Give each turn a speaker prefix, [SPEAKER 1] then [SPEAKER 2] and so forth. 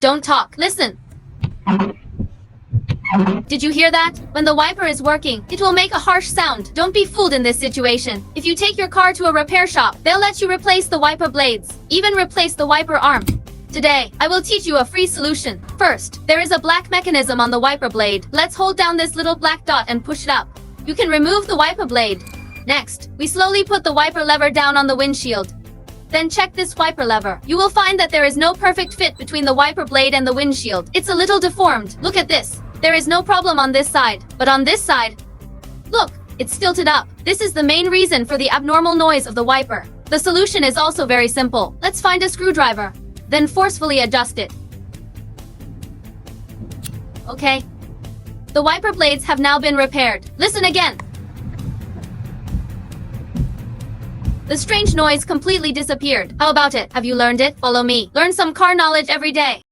[SPEAKER 1] Don't talk. Listen. Did you hear that? When the wiper is working, it will make a harsh sound. Don't be fooled in this situation. If you take your car to a repair shop, they'll let you replace the wiper blades, even replace the wiper arm. Today, I will teach you a free solution. First, there is a black mechanism on the wiper blade. Let's hold down this little black dot and push it up. You can remove the wiper blade. Next, we slowly put the wiper lever down on the windshield. Then check this wiper lever. You will find that there is no perfect fit between the wiper blade and the windshield. It's a little deformed. Look at this. There is no problem on this side, but on this side, look, it's tilted up. This is the main reason for the abnormal noise of the wiper. The solution is also very simple. Let's find a screwdriver, then forcefully adjust it. Okay. The wiper blades have now been repaired. Listen again. The strange noise completely disappeared. How about it? Have you learned it? Follow me. Learn some car knowledge every day.